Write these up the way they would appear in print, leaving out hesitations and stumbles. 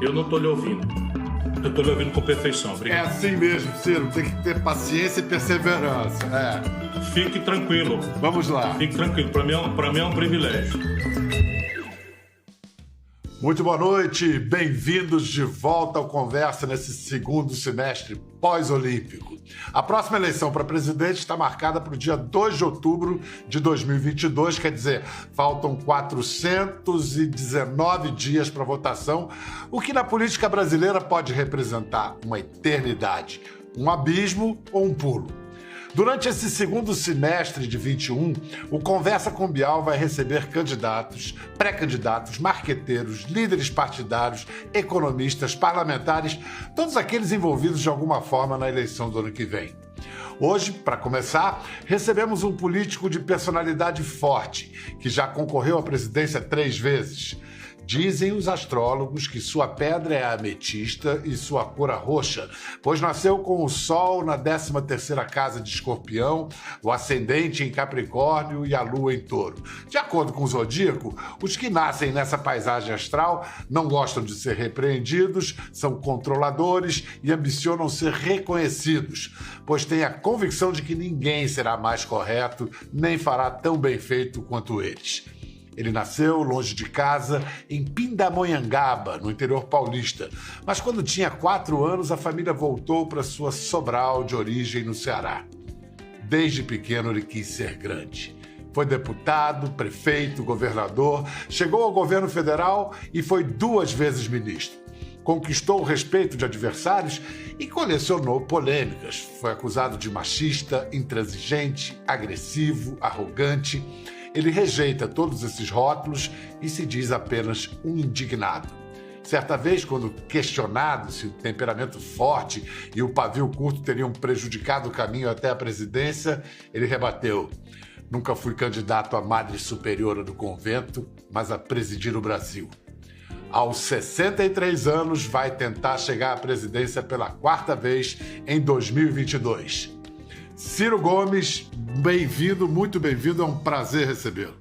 Eu não estou lhe ouvindo. Eu estou lhe ouvindo com perfeição. É Obrigado. assim mesmo, Ciro. Tem que ter paciência e perseverança. Fique tranquilo. Vamos lá. Fique tranquilo. Para mim é um privilégio. Muito boa noite. Bem-vindos de volta ao Conversa nesse segundo semestre pós-olímpico. A próxima eleição para presidente está marcada para o dia 2 de outubro de 2022, quer dizer, faltam 419 dias para votação, o que na política brasileira pode representar uma eternidade, um abismo ou um pulo. Durante esse segundo semestre de 21, o Conversa com Bial vai receber candidatos, pré-candidatos, marqueteiros, líderes partidários, economistas, parlamentares, todos aqueles envolvidos de alguma forma na eleição do ano que vem. Hoje, para começar, recebemos um político de personalidade forte, que já concorreu à presidência 3 vezes. Dizem os astrólogos que sua pedra é a ametista e sua cor a roxa, pois nasceu com o Sol na 13ª casa de Escorpião, o ascendente em Capricórnio e a Lua em Touro. De acordo com o Zodíaco, os que nascem nessa paisagem astral não gostam de ser repreendidos, são controladores e ambicionam ser reconhecidos, pois têm a convicção de que ninguém será mais correto nem fará tão bem feito quanto eles. Ele nasceu longe de casa, em Pindamonhangaba, no interior paulista. Mas quando tinha 4 anos, a família voltou para sua Sobral de origem no Ceará. Desde pequeno ele quis ser grande. Foi deputado, prefeito, governador, chegou ao governo federal e foi 2 vezes ministro. Conquistou o respeito de adversários e colecionou polêmicas. Foi acusado de machista, intransigente, agressivo, arrogante. Ele rejeita todos esses rótulos e se diz apenas um indignado. Certa vez, quando questionado se o temperamento forte e o pavio curto teriam prejudicado o caminho até a presidência, ele rebateu: "Nunca fui candidato a madre superiora do convento, mas a presidir o Brasil." Aos 63 anos, vai tentar chegar à presidência pela 4ª vez em 2022. Ciro Gomes, bem-vindo, muito bem-vindo, é um prazer recebê-lo.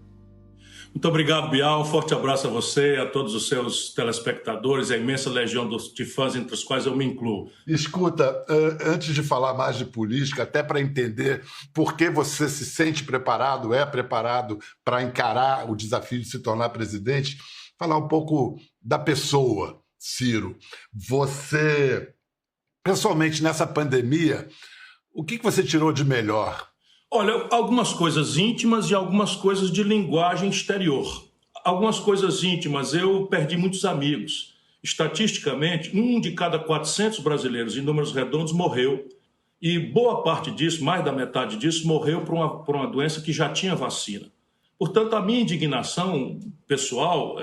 Muito obrigado, Bial. Um forte abraço a você, a todos os seus telespectadores, a imensa legião de fãs entre os quais eu me incluo. Escuta, antes de falar mais de política, até para entender por que você se sente preparado, é preparado para encarar o desafio de se tornar presidente, falar um pouco da pessoa, Ciro. Você, pessoalmente, nessa pandemia, o que você tirou de melhor? Olha, algumas coisas íntimas e algumas coisas de linguagem exterior. Algumas coisas íntimas, eu perdi muitos amigos. Estatisticamente, 1 de cada 400 brasileiros, em números redondos, morreu. E boa parte disso, mais da metade disso, morreu por uma doença que já tinha vacina. Portanto, a minha indignação pessoal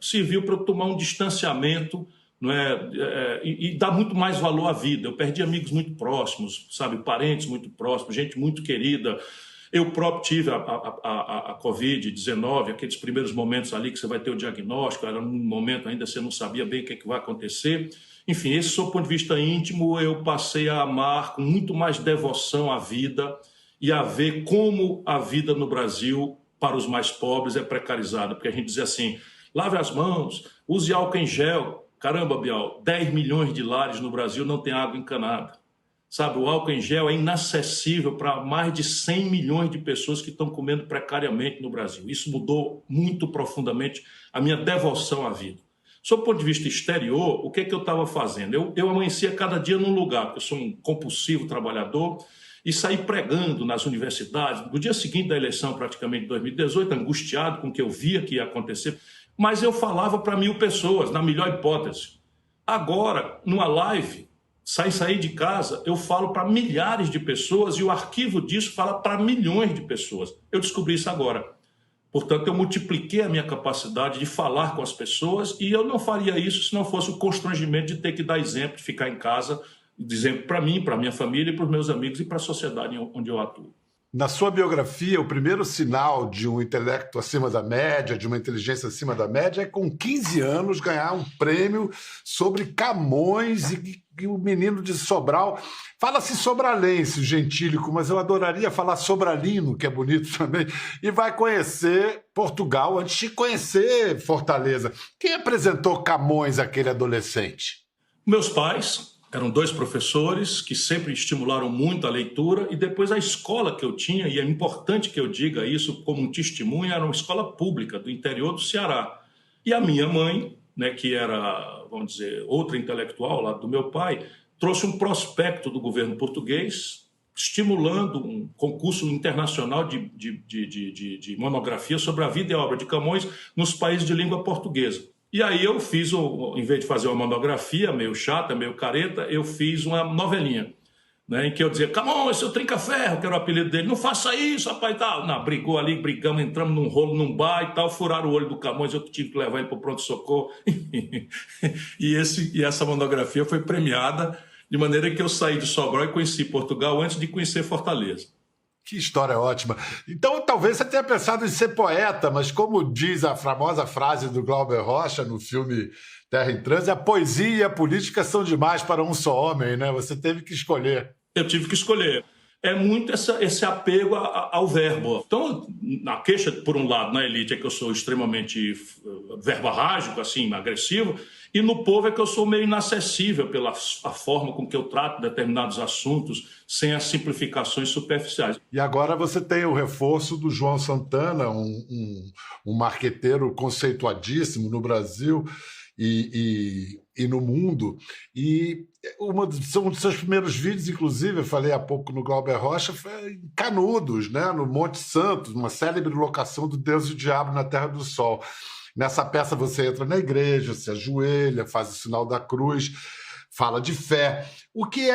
serviu para eu tomar um distanciamento, não é? E dá muito mais valor à vida. Eu perdi amigos muito próximos, sabe, parentes muito próximos, gente muito querida. Eu próprio tive a Covid-19, aqueles primeiros momentos ali que você vai ter o diagnóstico, era um momento ainda você não sabia bem o que vai acontecer. Enfim, esse do ponto de vista íntimo, eu passei a amar com muito mais devoção à vida e a ver como a vida no Brasil, para os mais pobres, é precarizada. Porque a gente dizia assim, lave as mãos, use álcool em gel. Caramba, Bial, 10 milhões de lares no Brasil não tem água encanada. Sabe, o álcool em gel é inacessível para mais de 100 milhões de pessoas que estão comendo precariamente no Brasil. Isso mudou muito profundamente a minha devoção à vida. Sob o ponto de vista exterior, o que eu estava fazendo? Eu amanhecia cada dia num lugar, porque eu sou um compulsivo trabalhador, e saí pregando nas universidades. No dia seguinte da eleição, praticamente de 2018, angustiado com o que eu via que ia acontecer, mas eu falava para 1.000 pessoas, na melhor hipótese. Agora, numa live, sair de casa, eu falo para milhares de pessoas e o arquivo disso fala para milhões de pessoas. Eu descobri isso agora. Portanto, eu multipliquei a minha capacidade de falar com as pessoas e eu não faria isso se não fosse o constrangimento de ter que dar exemplo, de ficar em casa, exemplo para mim, para minha família, para os meus amigos e para a sociedade onde eu atuo. Na sua biografia, o primeiro sinal de um intelecto acima da média, de uma inteligência acima da média, é com 15 anos ganhar um prêmio sobre Camões e o menino de Sobral. Fala-se sobralense, o gentílico, mas eu adoraria falar sobralino, que é bonito também, e vai conhecer Portugal antes de conhecer Fortaleza. Quem apresentou Camões àquele adolescente? Meus pais eram 2 professores que sempre estimularam muito a leitura e depois a escola que eu tinha, e é importante que eu diga isso como um testemunho, era uma escola pública do interior do Ceará. E a minha mãe, né, que era, vamos dizer, outra intelectual lá do meu pai, trouxe um prospecto do governo português estimulando um concurso internacional de monografia sobre a vida e a obra de Camões nos países de língua portuguesa. E aí eu fiz, em vez de fazer uma monografia meio chata, meio careta, eu fiz uma novelinha, né, em que eu dizia: Camões, seu trinca-ferro, que era o apelido dele, não faça isso, rapaz, e tal. Não, brigou ali, brigamos, entramos num rolo, num bar e tal, furaram o olho do Camões, eu tive que levar ele para o pronto-socorro. E essa monografia foi premiada, de maneira que eu saí de Sobral e conheci Portugal antes de conhecer Fortaleza. Que história ótima. Então, talvez você tenha pensado em ser poeta, mas como diz a famosa frase do Glauber Rocha no filme Terra em Transe, a poesia e a política são demais para um só homem, né? Você teve que escolher. Eu tive que escolher. É muito esse apego ao verbo. Então, na queixa, por um lado, na elite, é que eu sou extremamente verborrágico, assim, agressivo, e no povo é que eu sou meio inacessível pela a forma com que eu trato determinados assuntos, sem as simplificações superficiais. E agora você tem o reforço do João Santana, um marqueteiro conceituadíssimo no Brasil e no mundo. E um dos seus primeiros vídeos, inclusive, eu falei há pouco no Glauber Rocha, foi em Canudos, né, no Monte Santo, uma célebre locação do Deus e o Diabo na Terra do Sol. Nessa peça você entra na igreja, se ajoelha, faz o sinal da cruz, fala de fé, o que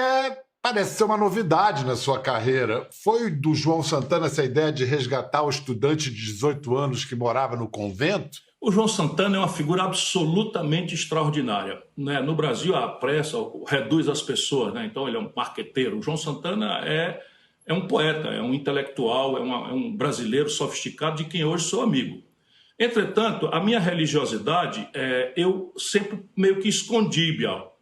parece ser uma novidade na sua carreira. Foi do João Santana essa ideia de resgatar o estudante de 18 anos que morava no convento? O João Santana é uma figura absolutamente extraordinária, né? No Brasil, a pressa reduz as pessoas, né? Então ele é um marqueteiro. O João Santana é um poeta, é um intelectual, é um brasileiro sofisticado de quem hoje sou amigo. Entretanto, a minha religiosidade, eu sempre meio que escondi, Bial.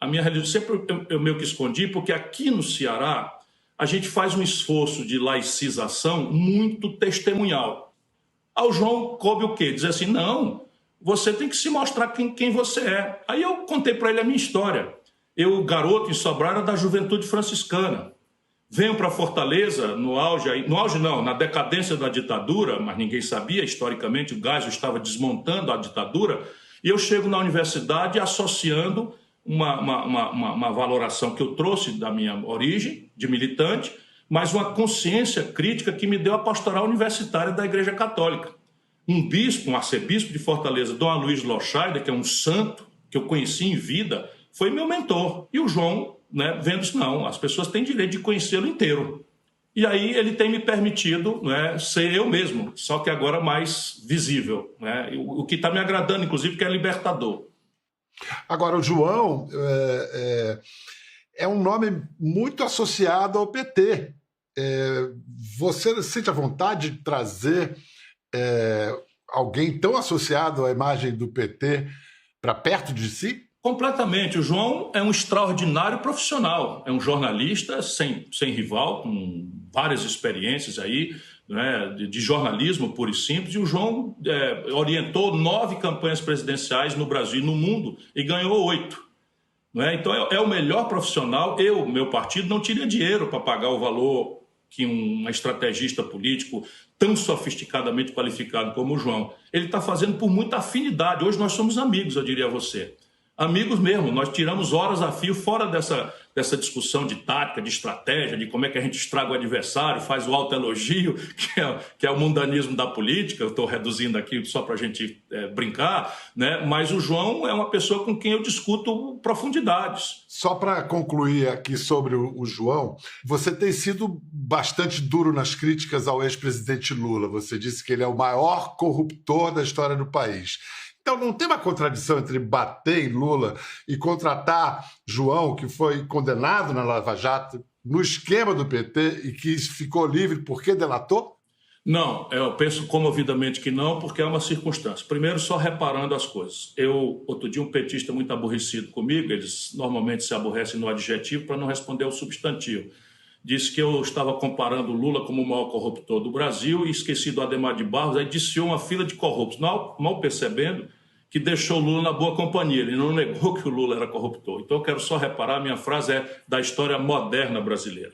A minha religiosidade sempre eu meio que escondi, porque aqui no Ceará a gente faz um esforço de laicização muito testemunhal. Ao João coube o quê? Dizer assim: não, você tem que se mostrar quem você é. Aí eu contei para ele a minha história. Eu, garoto em Sobral, era da juventude franciscana. Venho para Fortaleza no auge não, na decadência da ditadura, mas ninguém sabia, historicamente o Geisel estava desmontando a ditadura, e eu chego na universidade associando uma valoração que eu trouxe da minha origem de militante, mas uma consciência crítica que me deu a pastoral universitária da Igreja Católica. Um bispo, um arcebispo de Fortaleza, Dom Aloysio Lochaide, que é um santo que eu conheci em vida, foi meu mentor. E o João, né, vendo isso, não, as pessoas têm direito de conhecê-lo inteiro. E aí ele tem me permitido, né, ser eu mesmo, só que agora mais visível, né, o que está me agradando, inclusive, que é libertador. Agora, o João é um nome muito associado ao PT. Você sente a vontade de trazer alguém tão associado à imagem do PT para perto de si? Completamente. O João é um extraordinário profissional, é um jornalista sem rival, com várias experiências aí, né, de jornalismo puro e simples, e o João orientou 9 campanhas presidenciais no Brasil e no mundo e ganhou 8. Né? Então é o melhor profissional. Meu partido, não teria dinheiro para pagar o valor que um estrategista político tão sofisticadamente qualificado como o João, ele está fazendo por muita afinidade. Hoje nós somos amigos, eu diria a você. Amigos mesmo, nós tiramos horas a fio fora dessa discussão de tática, de estratégia, de como é que a gente estraga o adversário, faz o autoelogio, que é o mundanismo da política. Eu estou reduzindo aqui só para a gente brincar, né? Mas o João é uma pessoa com quem eu discuto profundidades. Só para concluir aqui sobre o João, você tem sido bastante duro nas críticas ao ex-presidente Lula. Você disse que ele é o maior corruptor da história do país. Então não tem uma contradição entre bater em Lula e contratar João, que foi condenado na Lava Jato, no esquema do PT e que ficou livre porque delatou? Não, eu penso comovidamente que não, porque é uma circunstância. Primeiro, só reparando as coisas. Outro dia, um petista muito aborrecido comigo, eles normalmente se aborrecem no adjetivo para não responder ao substantivo. disse que eu estava comparando o Lula como o maior corruptor do Brasil e esqueci do Adhemar de Barros, aí diciou uma fila de corruptos, mal percebendo que deixou o Lula na boa companhia. Ele não negou que o Lula era corruptor. Então eu quero só reparar, minha frase é da história moderna brasileira.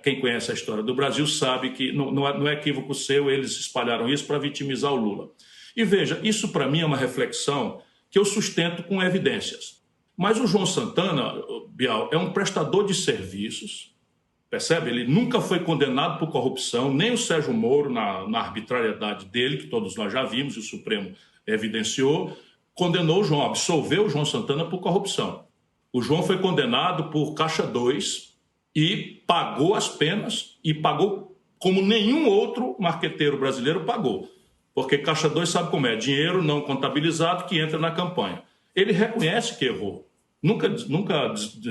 Quem conhece a história do Brasil sabe que não é equívoco seu, eles espalharam isso para vitimizar o Lula. E veja, isso para mim é uma reflexão que eu sustento com evidências. Mas o João Santana, Bial, é um prestador de serviços, percebe? Ele nunca foi condenado por corrupção, nem o Sérgio Moro, na arbitrariedade dele, que todos nós já vimos, e o Supremo evidenciou, condenou o João, absolveu o João Santana por corrupção. O João foi condenado por Caixa 2 e pagou as penas, e pagou como nenhum outro marqueteiro brasileiro pagou. Porque Caixa 2 sabe como é, dinheiro não contabilizado que entra na campanha. Ele reconhece que errou, nunca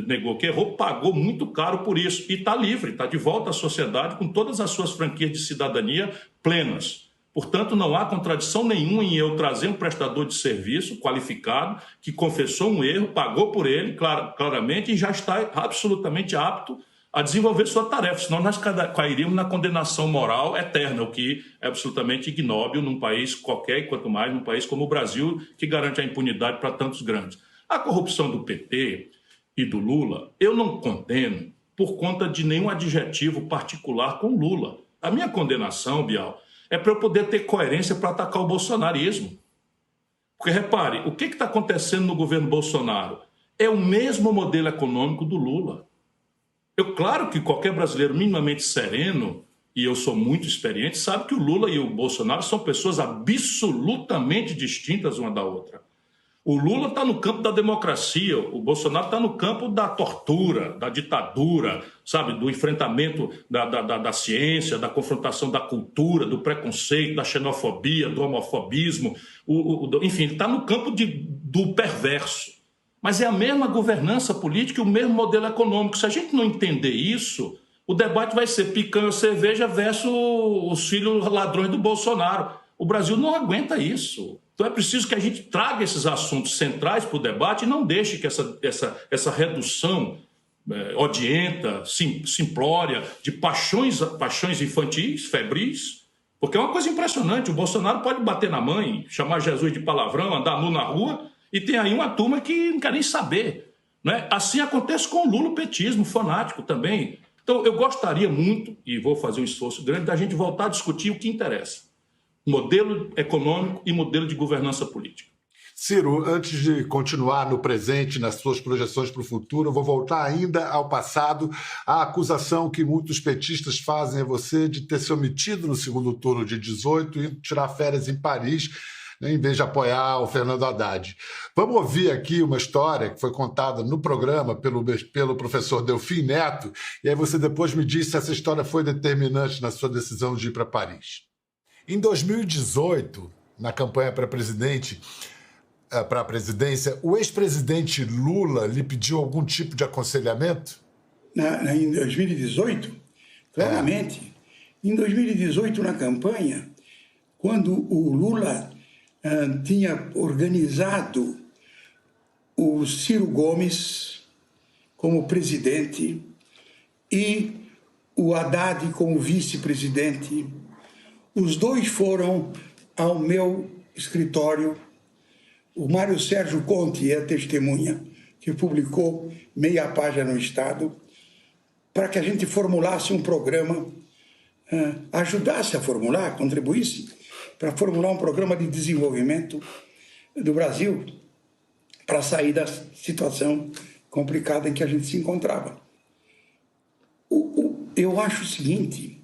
negou que errou, pagou muito caro por isso e está livre, está de volta à sociedade com todas as suas franquias de cidadania plenas. Portanto, não há contradição nenhuma em eu trazer um prestador de serviço qualificado que confessou um erro, pagou por ele claramente e já está absolutamente apto a desenvolver sua tarefa, senão nós cairíamos na condenação moral eterna, o que é absolutamente ignóbil num país qualquer, e quanto mais num país como o Brasil, que garante a impunidade para tantos grandes. A corrupção do PT e do Lula, eu não condeno por conta de nenhum adjetivo particular com Lula. A minha condenação, Bial, é para eu poder ter coerência para atacar o bolsonarismo. Porque, repare, o que está acontecendo no governo Bolsonaro? É o mesmo modelo econômico do Lula. Claro que qualquer brasileiro minimamente sereno, e eu sou muito experiente, sabe que o Lula e o Bolsonaro são pessoas absolutamente distintas uma da outra. O Lula está no campo da democracia, o Bolsonaro está no campo da tortura, da ditadura, sabe, do enfrentamento da ciência, da confrontação da cultura, do preconceito, da xenofobia, do homofobismo, enfim, ele está no campo do perverso. Mas é a mesma governança política e o mesmo modelo econômico. Se a gente não entender isso, o debate vai ser picanha cerveja versus os filhos ladrões do Bolsonaro. O Brasil não aguenta isso. Então é preciso que a gente traga esses assuntos centrais para o debate e não deixe que essa redução odienta, simplória, de paixões infantis, febris, porque é uma coisa impressionante. O Bolsonaro pode bater na mãe, chamar Jesus de palavrão, andar nu na rua, e tem aí uma turma que não quer nem saber. Né? Assim acontece com o Lula, o petismo fanático também. Então eu gostaria muito, e vou fazer um esforço grande, da gente voltar a discutir o que interessa. Modelo econômico e modelo de governança política. Ciro, antes de continuar no presente, nas suas projeções para o futuro, eu vou voltar ainda ao passado. A acusação que muitos petistas fazem a você de ter se omitido no segundo turno de 18 e tirar férias em Paris, né, em vez de apoiar o Fernando Haddad. Vamos ouvir aqui uma história que foi contada no programa pelo professor Delfim Neto, e aí você depois me diz se essa história foi determinante na sua decisão de ir para Paris. Em 2018, na campanha para a presidência, o ex-presidente Lula lhe pediu algum tipo de aconselhamento? Em 2018? Claramente. Em 2018, na campanha, quando o Lula tinha organizado o Ciro Gomes como presidente e o Haddad como vice-presidente, os dois foram ao meu escritório. O Mário Sérgio Conte é a testemunha, que publicou meia página no Estado, para que a gente formulasse um programa, ajudasse a formular, contribuísse, para formular um programa de desenvolvimento do Brasil, para sair da situação complicada em que a gente se encontrava. Eu acho o seguinte,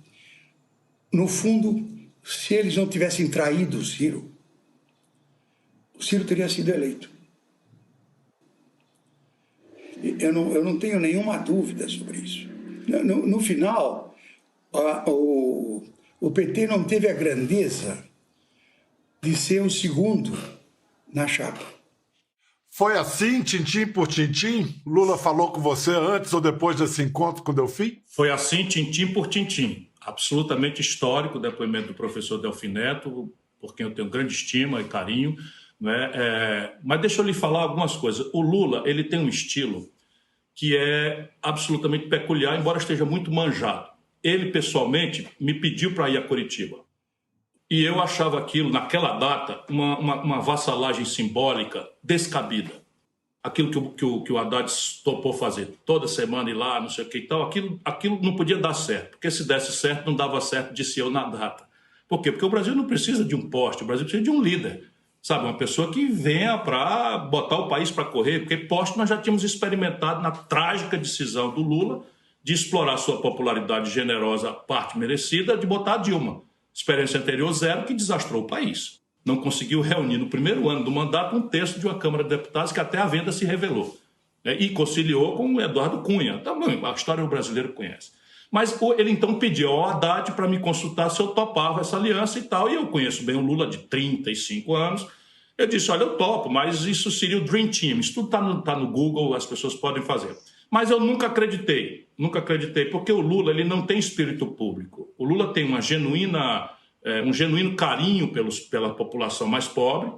no fundo, se eles não tivessem traído o Ciro teria sido eleito. Eu não tenho nenhuma dúvida sobre isso. No final, o PT não teve a grandeza de ser o segundo na chapa. Foi assim, tintim por tintim? Lula falou com você antes ou depois desse encontro com o Delfim? Foi assim, tintim por tintim. Absolutamente histórico o depoimento do professor Delfim Neto, por quem eu tenho grande estima e carinho. Né? Mas deixa eu lhe falar algumas coisas. O Lula, ele tem um estilo que é absolutamente peculiar, embora esteja muito manjado. Ele, pessoalmente, me pediu para ir a Curitiba. E eu achava aquilo, naquela data, uma vassalagem simbólica descabida. Aquilo que o Haddad topou fazer toda semana ir lá, não sei o que e tal, aquilo não podia dar certo. Porque se desse certo, não dava certo, disse eu na data. Por quê? Porque o Brasil não precisa de um poste, o Brasil precisa de um líder. Sabe, uma pessoa que venha para botar o país para correr, porque poste nós já tínhamos experimentado na trágica decisão do Lula de explorar sua popularidade generosa, parte merecida, de botar a Dilma. Experiência anterior zero, que desastrou o país. Não conseguiu reunir no primeiro ano do mandato um terço de uma Câmara de Deputados que até a venda se revelou. E conciliou com o Eduardo Cunha. Também, a história o brasileiro conhece. Mas ele então pediu ao Haddad para me consultar se eu topava essa aliança e tal. E eu conheço bem o Lula de 35 anos. Eu disse, olha, eu topo, mas isso seria o Dream Team. Isso tudo está no Google, as pessoas podem fazer. Mas eu nunca acreditei, porque o Lula ele não tem espírito público. O Lula tem um genuíno carinho pela população mais pobre,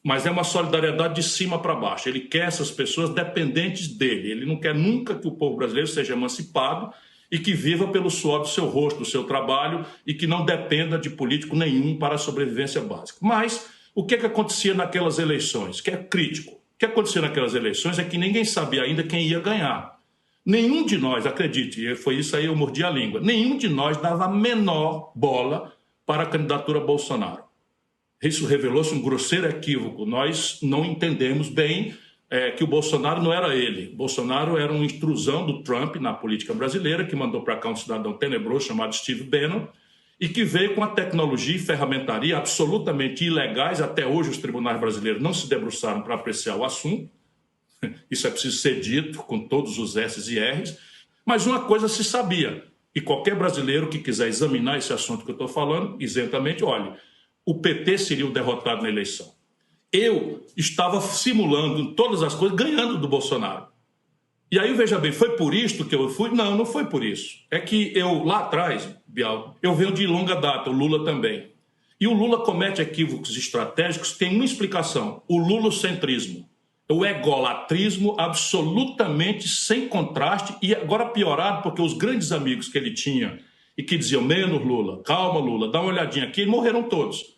mas é uma solidariedade de cima para baixo. Ele quer essas pessoas dependentes dele. Ele não quer nunca que o povo brasileiro seja emancipado e que viva pelo suor do seu rosto, do seu trabalho, e que não dependa de político nenhum para a sobrevivência básica. Mas o que acontecia naquelas eleições? Que é crítico. O que acontecia naquelas eleições é que ninguém sabia ainda quem ia ganhar. Nenhum de nós, acredite, foi isso aí, eu mordi a língua, nenhum de nós dava a menor bola para a candidatura Bolsonaro. Isso revelou-se um grosseiro equívoco. Nós não entendemos bem que o Bolsonaro não era ele. Bolsonaro era uma intrusão do Trump na política brasileira, que mandou para cá um cidadão tenebroso chamado Steve Bannon, e que veio com a tecnologia e ferramentaria absolutamente ilegais. Até hoje os tribunais brasileiros não se debruçaram para apreciar o assunto. Isso é preciso ser dito com todos os S's e R's. Mas uma coisa se sabia, e qualquer brasileiro que quiser examinar esse assunto que eu estou falando, isentamente, olhe, o PT seria o derrotado na eleição. Eu estava simulando todas as coisas, ganhando do Bolsonaro. E aí, veja bem, foi por isto que eu fui? Não, não foi por isso. É que eu, lá atrás, Bial, eu venho de longa data, o Lula também. E o Lula comete equívocos estratégicos, tem uma explicação, o lulocentrismo. O egolatrismo absolutamente sem contraste e agora piorado porque os grandes amigos que ele tinha e que diziam, menos Lula, calma Lula, dá uma olhadinha aqui, morreram todos.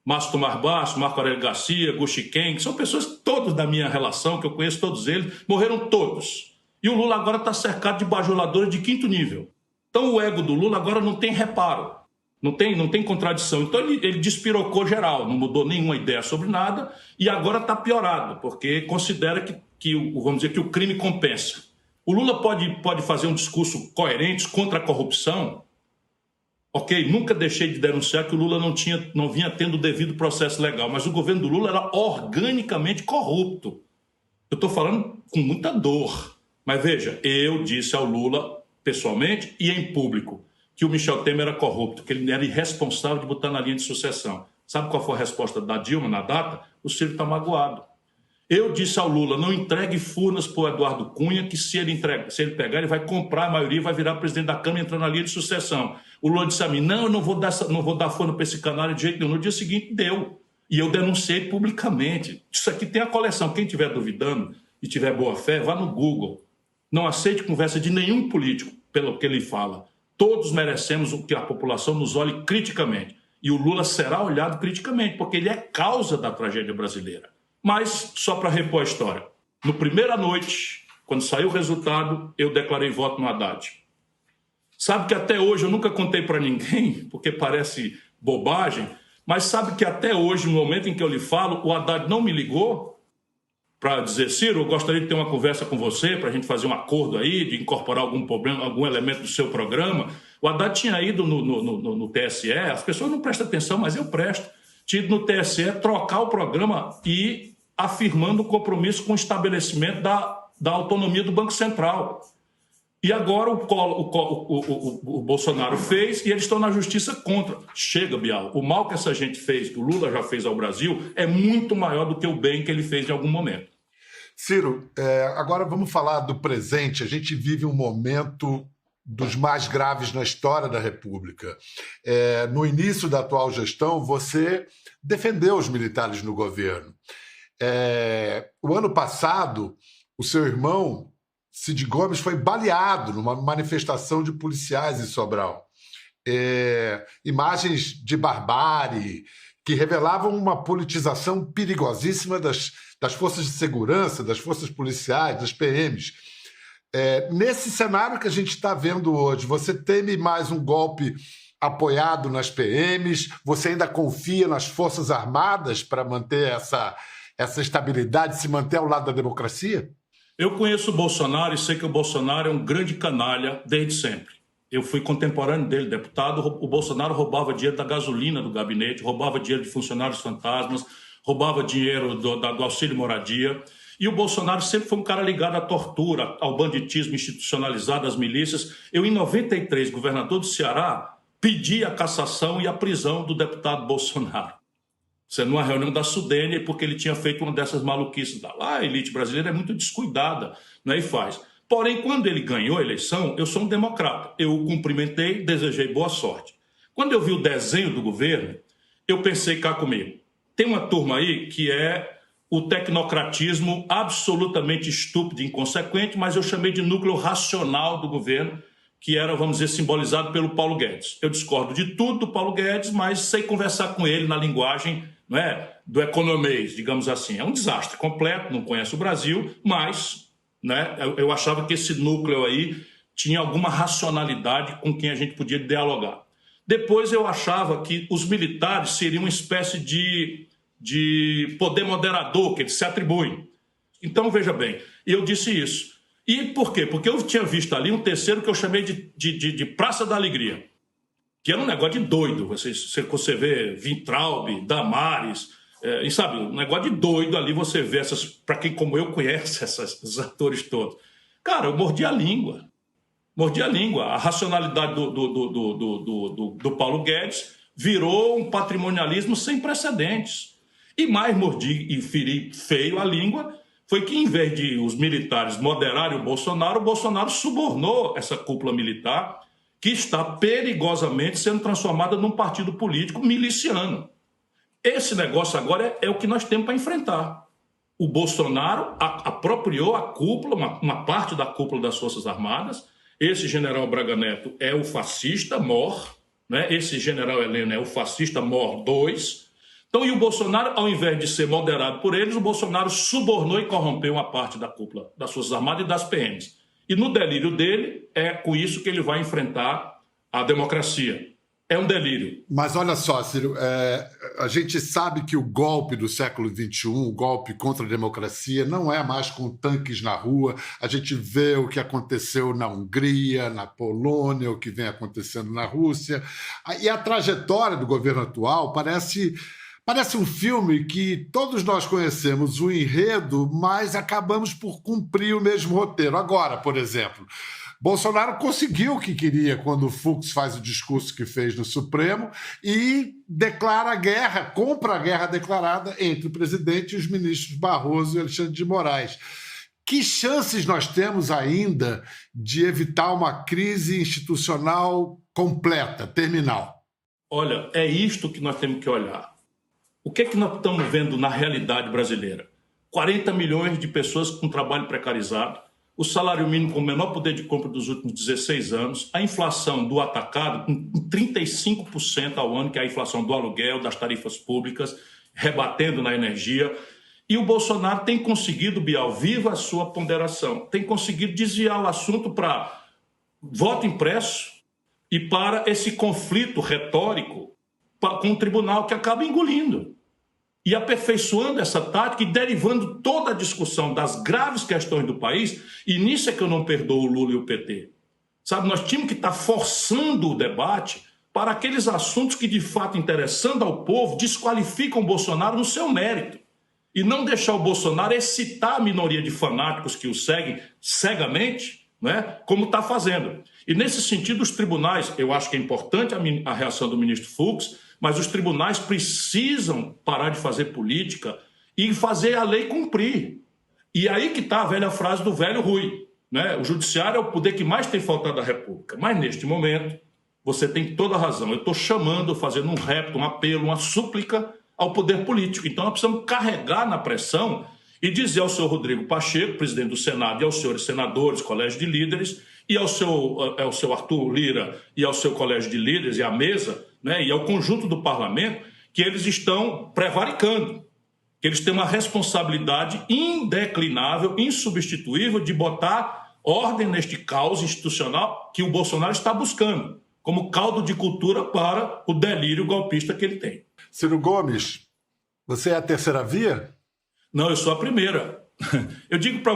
Márcio Tomás Basso, Marco Aurélio Garcia, Guxiquem, que são pessoas todas da minha relação, que eu conheço todos eles, morreram todos. E o Lula agora está cercado de bajuladores de quinto nível. Então o ego do Lula agora não tem reparo, não tem contradição. Então ele despirocou geral, não mudou nenhuma ideia sobre nada e agora está piorado, porque considera vamos dizer, que o crime compensa. O Lula pode fazer um discurso coerente contra a corrupção. Ok, nunca deixei de denunciar que o Lula não vinha tendo o devido processo legal, mas o governo do Lula era organicamente corrupto. Eu estou falando com muita dor. Mas veja, eu disse ao Lula, pessoalmente e em público, que o Michel Temer era corrupto, que ele era irresponsável de botar na linha de sucessão. Sabe qual foi a resposta da Dilma na data? O Ciro está magoado. Eu disse ao Lula, não entregue Furnas para o Eduardo Cunha, que se ele pegar, ele vai comprar a maioria e vai virar presidente da Câmara e entrar na linha de sucessão. O Lula disse a mim, não, eu não vou dar Furnas para esse canalha de jeito nenhum. No dia seguinte, deu. E eu denunciei publicamente. Isso aqui tem a coleção. Quem estiver duvidando e tiver boa fé, vá no Google. Não aceite conversa de nenhum político pelo que ele fala. Todos merecemos que a população nos olhe criticamente. E o Lula será olhado criticamente, porque ele é causa da tragédia brasileira. Mas, só para repor a história, no primeira noite, quando saiu o resultado, eu declarei voto no Haddad. Sabe que até hoje, eu nunca contei para ninguém, porque parece bobagem, mas sabe que até hoje, no momento em que eu lhe falo, o Haddad não me ligou para dizer, Ciro, eu gostaria de ter uma conversa com você, para a gente fazer um acordo aí, de incorporar algum problema, algum elemento do seu programa. O Haddad tinha ido no TSE, as pessoas não prestam atenção, mas eu presto. Tinha ido no TSE trocar o programa e afirmando o compromisso com o estabelecimento da autonomia do Banco Central. E agora o Bolsonaro fez e eles estão na justiça contra. Chega, Bial. O mal que essa gente fez, que o Lula já fez ao Brasil, é muito maior do que o bem que ele fez em algum momento. Ciro, agora vamos falar do presente. A gente vive um momento dos mais graves na história da República. No início da atual gestão, você defendeu os militares no governo. O ano passado, o seu irmão Cid Gomes foi baleado numa manifestação de policiais em Sobral. Imagens de barbárie que revelavam uma politização perigosíssima das forças de segurança, das forças policiais, das PMs. Nesse cenário que a gente está vendo hoje, você teme mais um golpe apoiado nas PMs? Você ainda confia nas Forças Armadas para manter essa estabilidade, se manter ao lado da democracia? Eu conheço o Bolsonaro e sei que o Bolsonaro é um grande canalha desde sempre. Eu fui contemporâneo dele, deputado. O Bolsonaro roubava dinheiro da gasolina do gabinete, roubava dinheiro de funcionários fantasmas, roubava dinheiro do auxílio moradia. E o Bolsonaro sempre foi um cara ligado à tortura, ao banditismo institucionalizado, às milícias. Eu, em 93, governador do Ceará, pedi a cassação e a prisão do deputado Bolsonaro. Isso é numa reunião da Sudene, porque ele tinha feito uma dessas maluquices lá. A elite brasileira é muito descuidada, né, e faz. Porém, quando ele ganhou a eleição, eu sou um democrata. Eu o cumprimentei, desejei boa sorte. Quando eu vi o desenho do governo, eu pensei cá comigo. Tem uma turma aí que é o tecnocratismo absolutamente estúpido e inconsequente, mas eu chamei de núcleo racional do governo, que era, vamos dizer, simbolizado pelo Paulo Guedes. Eu discordo de tudo do Paulo Guedes, mas sei conversar com ele na linguagem, não é, do economês, digamos assim. É um desastre completo, não conhece o Brasil, mas, né, eu achava que esse núcleo aí tinha alguma racionalidade com quem a gente podia dialogar. Depois eu achava que os militares seriam uma espécie de poder moderador que eles se atribuem. Então, veja bem, eu disse isso. E por quê? Porque eu tinha visto ali um terceiro que eu chamei de Praça da Alegria, que era um negócio de doido. Você vê Weintraub, Damares, e sabe, um negócio de doido ali, você vê essas, para quem como eu conhece esses atores todos. Cara, eu mordi a língua. A racionalidade do Paulo Guedes virou um patrimonialismo sem precedentes. E mais mordi e feri feio a língua foi que, em vez de os militares moderarem o Bolsonaro subornou essa cúpula militar que está perigosamente sendo transformada num partido político miliciano. Esse negócio agora é o que nós temos para enfrentar. O Bolsonaro apropriou a cúpula, uma parte da cúpula das Forças Armadas. Esse general Braga Neto é o fascista mor, né? Esse general Heleno é o fascista mor 2. Então, e o Bolsonaro, ao invés de ser moderado por eles, o Bolsonaro subornou e corrompeu uma parte da cúpula das Forças Armadas e das PMs. E no delírio dele, é com isso que ele vai enfrentar a democracia. É um delírio. Mas olha só, Ciro, a gente sabe que o golpe do século XXI, o golpe contra a democracia, não é mais com tanques na rua. A gente vê o que aconteceu na Hungria, na Polônia, o que vem acontecendo na Rússia. E a trajetória do governo atual parece um filme que todos nós conhecemos o enredo, mas acabamos por cumprir o mesmo roteiro. Agora, por exemplo, Bolsonaro conseguiu o que queria quando o Fux faz o discurso que fez no Supremo e declara a guerra, compra a guerra declarada entre o presidente e os ministros Barroso e Alexandre de Moraes. Que chances nós temos ainda de evitar uma crise institucional completa, terminal? Olha, é isto que nós temos que olhar. O que é que nós estamos vendo na realidade brasileira? 40 milhões de pessoas com trabalho precarizado, o salário mínimo com o menor poder de compra dos últimos 16 anos, a inflação do atacado com 35% ao ano, que é a inflação do aluguel, das tarifas públicas, rebatendo na energia. E o Bolsonaro tem conseguido, Bial, viva a sua ponderação, tem conseguido desviar o assunto para voto impresso e para esse conflito retórico com o tribunal que acaba engolindo. E aperfeiçoando essa tática e derivando toda a discussão das graves questões do país, e nisso é que eu não perdoo o Lula e o PT. Sabe, nós tínhamos que estar forçando o debate para aqueles assuntos que, de fato, interessando ao povo, desqualificam o Bolsonaro no seu mérito. E não deixar o Bolsonaro excitar a minoria de fanáticos que o seguem cegamente, né, como está fazendo. E, nesse sentido, os tribunais, eu acho que é importante a reação do ministro Fux, mas os tribunais precisam parar de fazer política e fazer a lei cumprir. E aí que está a velha frase do velho Rui, né? O judiciário é o poder que mais tem faltado à República. Mas, neste momento, você tem toda a razão. Eu estou chamando, fazendo um repto, um apelo, uma súplica ao poder político. Então, nós precisamos carregar na pressão e dizer ao senhor Rodrigo Pacheco, presidente do Senado, e aos senhores senadores, colégio de líderes, e ao seu Arthur Lira e ao seu colégio de líderes e à mesa, né, e ao conjunto do parlamento, que eles estão prevaricando, que eles têm uma responsabilidade indeclinável, insubstituível de botar ordem neste caos institucional que o Bolsonaro está buscando, como caldo de cultura para o delírio golpista que ele tem. Ciro Gomes, você é a terceira via? Não, eu sou a primeira. Eu digo para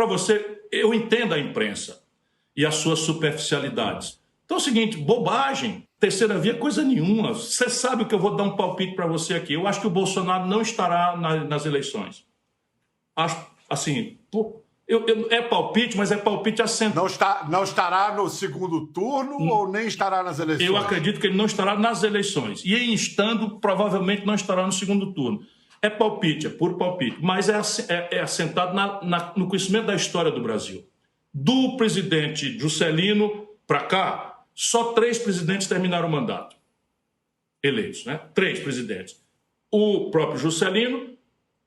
você, eu entendo a imprensa e as suas superficialidades. Então é o seguinte, bobagem, terceira via, coisa nenhuma. Você sabe o que eu vou dar um palpite para você aqui. Eu acho que o Bolsonaro não estará nas eleições. Acho, assim, é palpite, mas é palpite assentado. Não estará no segundo turno ou nem estará nas eleições? Eu acredito que ele não estará nas eleições. E em estando, provavelmente não estará no segundo turno. É palpite, é puro palpite, mas é assentado no conhecimento da história do Brasil. Do presidente Juscelino para cá, só 3 presidentes terminaram o mandato. Eleitos, né? 3 presidentes. O próprio Juscelino,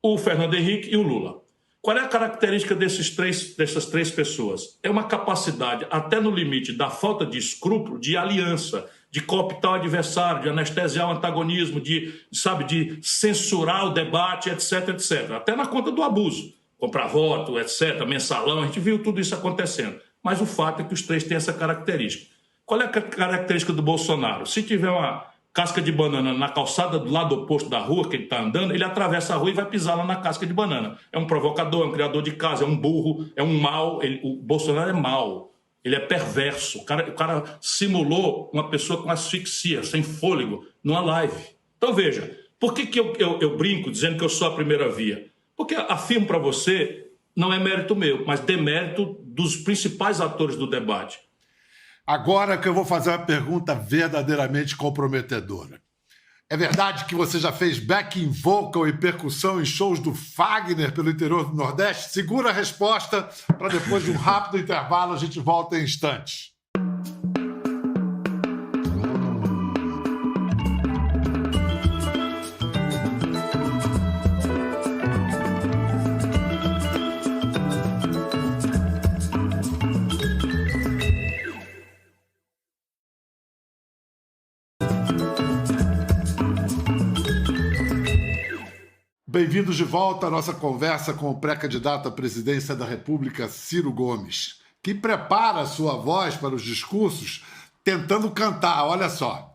o Fernando Henrique e o Lula. Qual é a característica dessas três pessoas? É uma capacidade, até no limite da falta de escrúpulo, de aliança, de cooptar o adversário, de anestesiar o antagonismo, de censurar o debate, etc, etc. Até na conta do abuso. Comprar voto, etc, mensalão, a gente viu tudo isso acontecendo. Mas o fato é que os 3 têm essa característica. Qual é a característica do Bolsonaro? Se tiver uma casca de banana na calçada do lado oposto da rua que ele está andando, ele atravessa a rua e vai pisar lá na casca de banana. É um provocador, é um criador de casa, é um burro, é um mau. O Bolsonaro é mau, ele é perverso. O cara simulou uma pessoa com asfixia, sem fôlego, numa live. Então veja, por que eu brinco dizendo que eu sou a primeira via? Porque afirmo para você, não é mérito meu, mas demérito dos principais atores do debate. Agora que eu vou fazer uma pergunta verdadeiramente comprometedora. É verdade que você já fez backing vocal e percussão em shows do Fagner pelo interior do Nordeste? Segura a resposta para depois de um rápido intervalo a gente volta em instantes. Bem-vindos de volta à nossa conversa com o pré-candidato à presidência da República, Ciro Gomes, que prepara a sua voz para os discursos tentando cantar, olha só.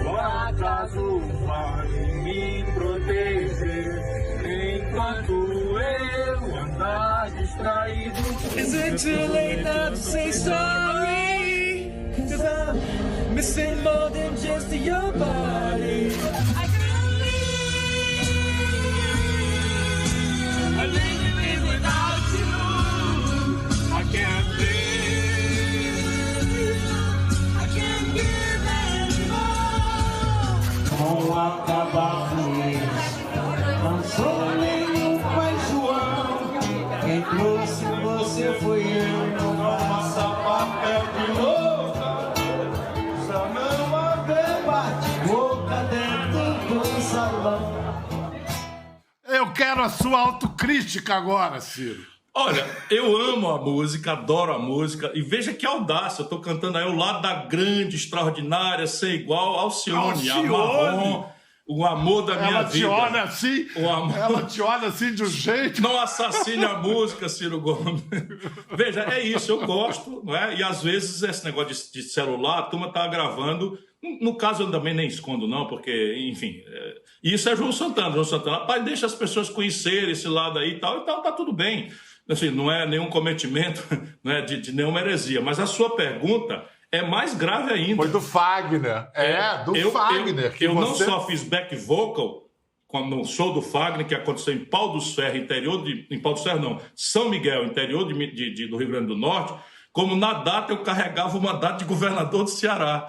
O acaso vai me proteger enquanto eu andar distraído. Is it too late now to say sorry? 'Cause I'm missing more than just your body. Vão acabar com isso. Não sou nenhum pai João. Quem trouxe você foi eu. Não vou passar papel de louca. Só não haver bate-boca dentro do salão. Eu quero a sua autocrítica agora, Ciro. Olha, eu amo a música, adoro a música, e veja que audácia, eu estou cantando aí ao lado da grande, extraordinária, sem igual, Alcione, a Marrom, o amor da minha vida. Ela te olha assim de um jeito. Não assassine a música, Ciro Gomes. Veja, é isso, eu gosto, não é? E às vezes esse negócio de celular, a turma está gravando. No caso, eu também nem escondo, não, porque, enfim. Isso é João Santana. João Santana, rapaz, deixa as pessoas conhecerem esse lado aí e tal, tá tudo bem. Assim, não é nenhum cometimento, né, de nenhuma heresia. Mas a sua pergunta é mais grave ainda. Foi do Fagner. Fagner. Eu não só fiz back vocal no show do Fagner, que aconteceu em Pau dos Ferros, em Pau dos Ferros não, São Miguel, interior do Rio Grande do Norte, como na data eu carregava o mandato de governador do Ceará.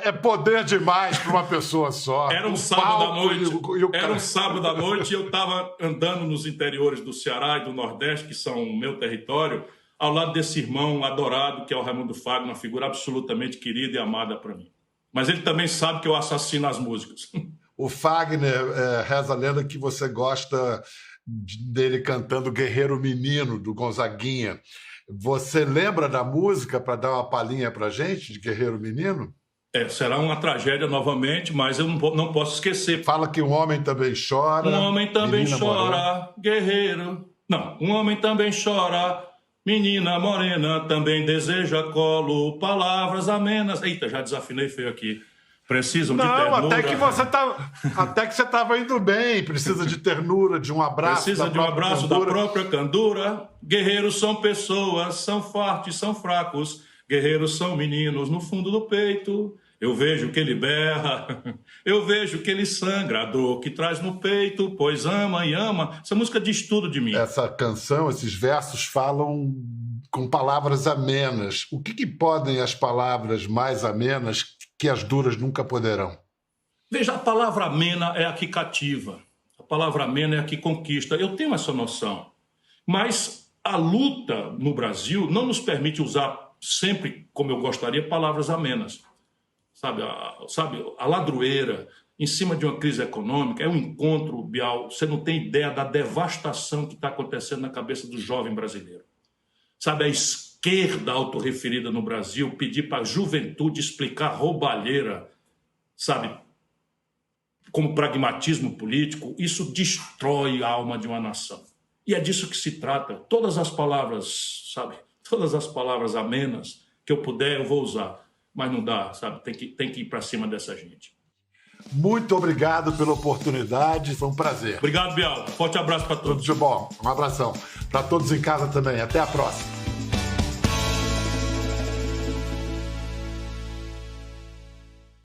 É poder demais para uma pessoa só. Era um sábado à noite. Era um sábado à noite e eu estava andando nos interiores do Ceará e do Nordeste, que são o meu território, ao lado desse irmão adorado, que é o Raimundo Fagner, uma figura absolutamente querida e amada para mim. Mas ele também sabe que eu assassino as músicas. O Fagner reza a lenda que você gosta dele cantando Guerreiro Menino, do Gonzaguinha. Você lembra da música para dar uma palhinha pra gente de Guerreiro Menino? Será uma tragédia novamente, mas eu não posso esquecer. Fala que um homem também chora. Um homem também menina chora, morena. guerreiro. Não, um homem também chora, menina morena, também deseja colo, palavras amenas. Eita, já desafinei feio aqui. Precisam de ternura. Não, até que você estava indo bem. Precisa de ternura, de um abraço. Precisa de um abraço da própria candura. Guerreiros são pessoas, são fortes, são fracos. Guerreiros são meninos no fundo do peito. Eu vejo que ele berra, eu vejo que ele sangra, a dor que traz no peito, pois ama e ama. Essa música diz tudo de mim. Essa canção, esses versos falam com palavras amenas. O que podem as palavras mais amenas que as duras nunca poderão? Veja, a palavra amena é a que cativa. A palavra amena é a que conquista. Eu tenho essa noção. Mas a luta no Brasil não nos permite usar sempre, como eu gostaria, palavras amenas. Sabe, a ladroeira, em cima de uma crise econômica, é um encontro, Bial, você não tem ideia da devastação que está acontecendo na cabeça do jovem brasileiro. Sabe, a esquerda autorreferida no Brasil pedir para a juventude explicar roubalheira, sabe, como pragmatismo político, isso destrói a alma de uma nação. E é disso que se trata. Todas as palavras, sabe, todas as palavras amenas que eu puder, eu vou usar. Mas não dá, sabe? Tem que ir para cima dessa gente. Muito obrigado pela oportunidade, foi um prazer. Obrigado, Bial. Forte abraço para todos. Tudo de bom. Um abração. Para todos em casa também. Até a próxima.